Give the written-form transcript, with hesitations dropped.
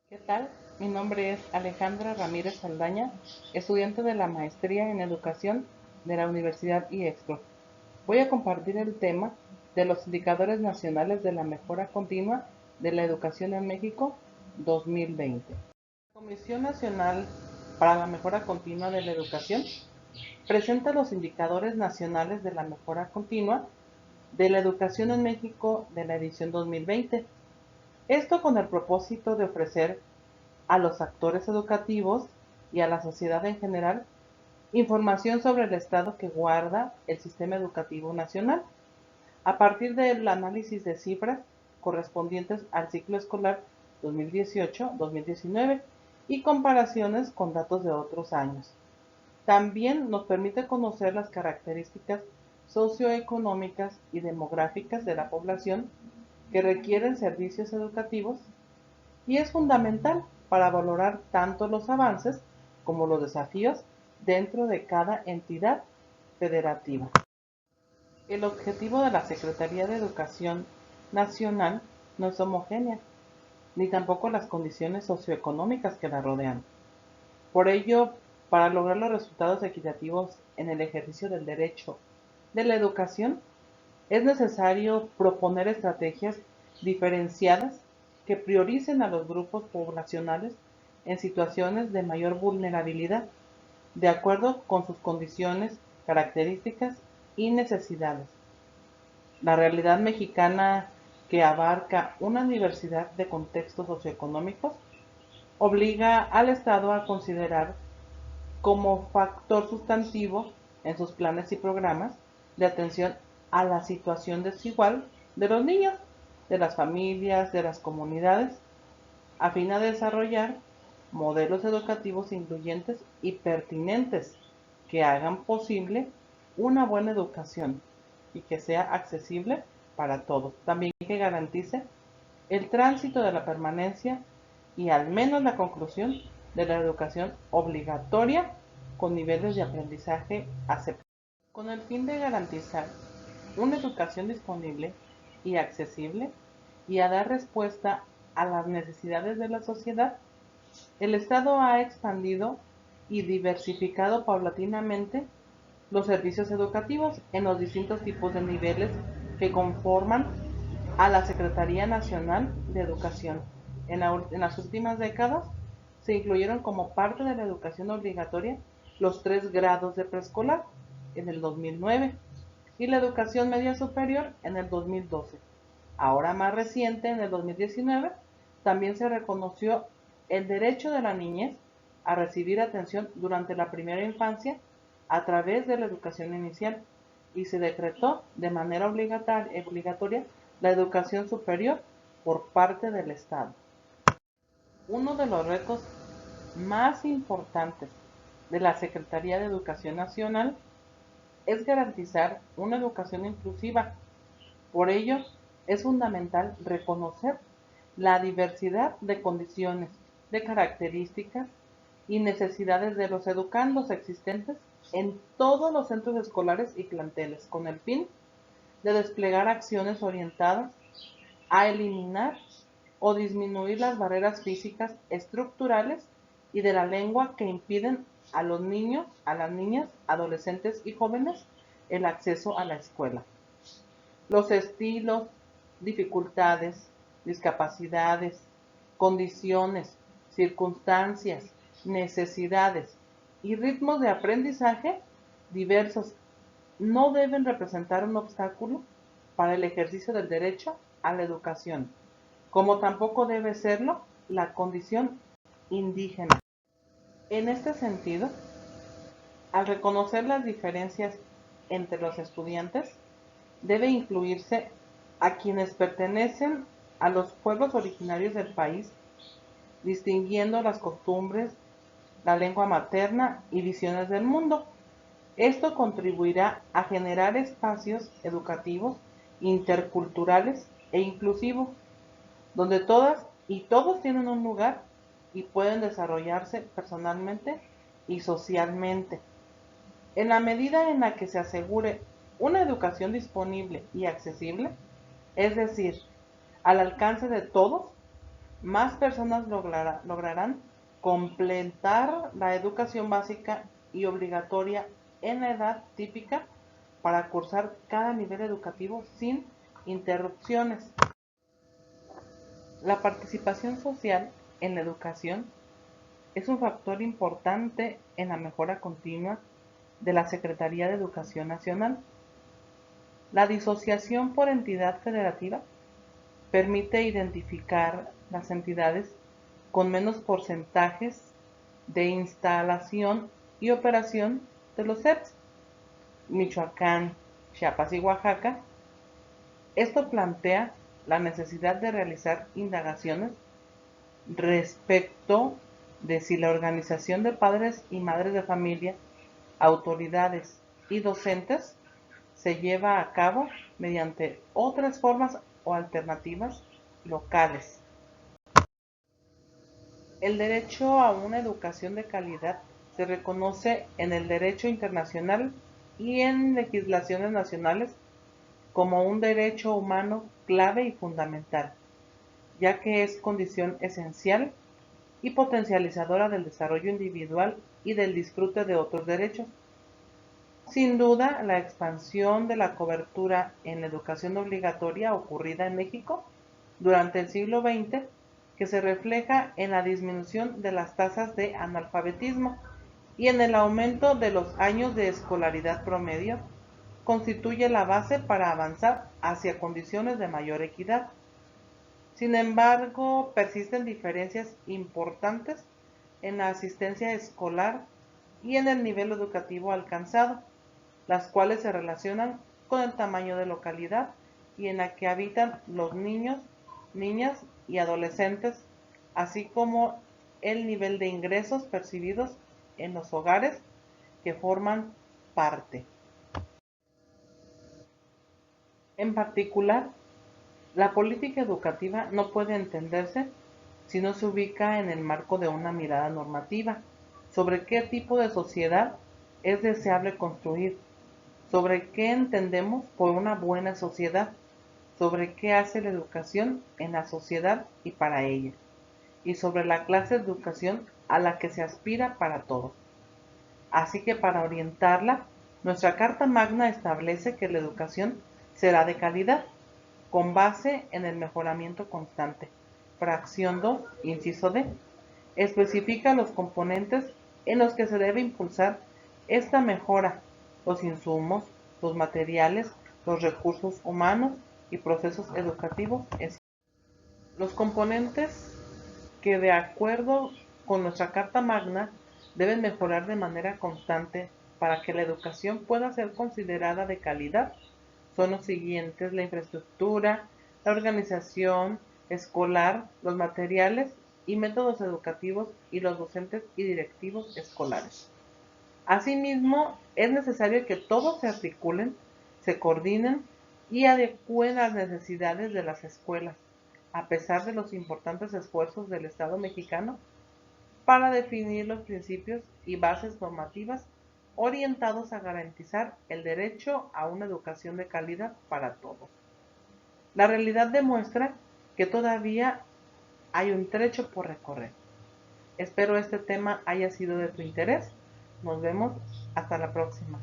¿Qué tal? Mi nombre es Alejandra Ramírez Saldaña, estudiante de la Maestría en Educación de la Universidad IEXPRO. Voy a compartir el tema de los indicadores nacionales de la mejora continua de la educación en México 2020. La Comisión Nacional para la Mejora Continua de la Educación presenta los indicadores nacionales de la mejora continua de la educación en México de la edición 2020. Esto con el propósito de ofrecer a los actores educativos y a la sociedad en general información sobre el estado que guarda el sistema educativo nacional, a partir del análisis de cifras correspondientes al ciclo escolar 2018-2019 y comparaciones con datos de otros años. También nos permite conocer las características socioeconómicas y demográficas de la población que requieren servicios educativos y es fundamental para valorar tanto los avances como los desafíos dentro de cada entidad federativa. El objetivo de la Secretaría de Educación Nacional no es homogénea, ni tampoco las condiciones socioeconómicas que la rodean. Por ello, para lograr los resultados equitativos en el ejercicio del derecho de la educación, es necesario proponer estrategias diferenciadas que prioricen a los grupos poblacionales en situaciones de mayor vulnerabilidad, de acuerdo con sus condiciones, características y necesidades. La realidad mexicana, que abarca una diversidad de contextos socioeconómicos, obliga al Estado a considerar como factor sustantivo en sus planes y programas de atención a la situación desigual de los niños, de las familias, de las comunidades, a fin de desarrollar modelos educativos incluyentes y pertinentes que hagan posible una buena educación y que sea accesible para todos. También que garantice el tránsito de la permanencia y al menos la conclusión de la educación obligatoria con niveles de aprendizaje aceptables. Con el fin de garantizar una educación disponible y accesible y a dar respuesta a las necesidades de la sociedad, el Estado ha expandido y diversificado paulatinamente los servicios educativos en los distintos tipos de niveles que conforman a la Secretaría Nacional de Educación. En las últimas décadas se incluyeron como parte de la educación obligatoria los 3 grados de preescolar en el 2009 y la educación media superior en el 2012. Ahora más reciente, en el 2019, también se reconoció el derecho de la niñez a recibir atención durante la primera infancia a través de la educación inicial y se decretó de manera obligatoria la educación superior por parte del Estado. Uno de los retos más importantes de la Secretaría de Educación Nacional es garantizar una educación inclusiva. Por ello, es fundamental reconocer la diversidad de condiciones, de características y necesidades de los educandos existentes en todos los centros escolares y planteles, con el fin de desplegar acciones orientadas a eliminar o disminuir las barreras físicas estructurales y de la lengua que impiden a los niños, a las niñas, adolescentes y jóvenes el acceso a la escuela. Los estilos, dificultades, discapacidades, condiciones, circunstancias, necesidades y ritmos de aprendizaje diversos no deben representar un obstáculo para el ejercicio del derecho a la educación, como tampoco debe serlo la condición indígena. En este sentido, al reconocer las diferencias entre los estudiantes, debe incluirse a quienes pertenecen a los pueblos originarios del país, distinguiendo las costumbres, la lengua materna y visiones del mundo. Esto contribuirá a generar espacios educativos interculturales e inclusivos, donde todas y todos tienen un lugar y pueden desarrollarse personalmente y socialmente. En la medida en la que se asegure una educación disponible y accesible, es decir, al alcance de todos, más personas lograrán completar la educación básica y obligatoria en la edad típica para cursar cada nivel educativo sin interrupciones. La participación social en la educación es un factor importante en la mejora continua de la Secretaría de Educación Nacional. La disociación por entidad federativa permite identificar las entidades con menos porcentajes de instalación y operación de los CEPS, Michoacán, Chiapas y Oaxaca. Esto plantea la necesidad de realizar indagaciones respecto de si la organización de padres y madres de familia, autoridades y docentes se lleva a cabo mediante otras formas o alternativas locales. El derecho a una educación de calidad se reconoce en el derecho internacional y en legislaciones nacionales como un derecho humano clave y fundamental, ya que es condición esencial y potencializadora del desarrollo individual y del disfrute de otros derechos. Sin duda, la expansión de la cobertura en la educación obligatoria ocurrida en México durante el siglo XX, que se refleja en la disminución de las tasas de analfabetismo y en el aumento de los años de escolaridad promedio, constituye la base para avanzar hacia condiciones de mayor equidad. Sin embargo, persisten diferencias importantes en la asistencia escolar y en el nivel educativo alcanzado, las cuales se relacionan con el tamaño de localidad y en la que habitan los niños, niñas y adolescentes, así como el nivel de ingresos percibidos en los hogares que forman parte. En particular, la política educativa no puede entenderse si no se ubica en el marco de una mirada normativa sobre qué tipo de sociedad es deseable construir, sobre qué entendemos por una buena sociedad, sobre qué hace la educación en la sociedad y para ella, y sobre la clase de educación a la que se aspira para todos. Así que para orientarla, nuestra Carta Magna establece que la educación será de calidad, con base en el mejoramiento constante. Fracción 2, inciso D, especifica los componentes en los que se debe impulsar esta mejora: los insumos, los materiales, los recursos humanos y procesos educativos. Los componentes que, de acuerdo con nuestra Carta Magna, deben mejorar de manera constante para que la educación pueda ser considerada de calidad son los siguientes: la infraestructura, la organización escolar, los materiales y métodos educativos y los docentes y directivos escolares. Asimismo, es necesario que todos se articulen, se coordinen y adecúen a las necesidades de las escuelas, a pesar de los importantes esfuerzos del Estado mexicano para definir los principios y bases normativas orientados a garantizar el derecho a una educación de calidad para todos. La realidad demuestra que todavía hay un trecho por recorrer. Espero este tema haya sido de tu interés. Nos vemos hasta la próxima.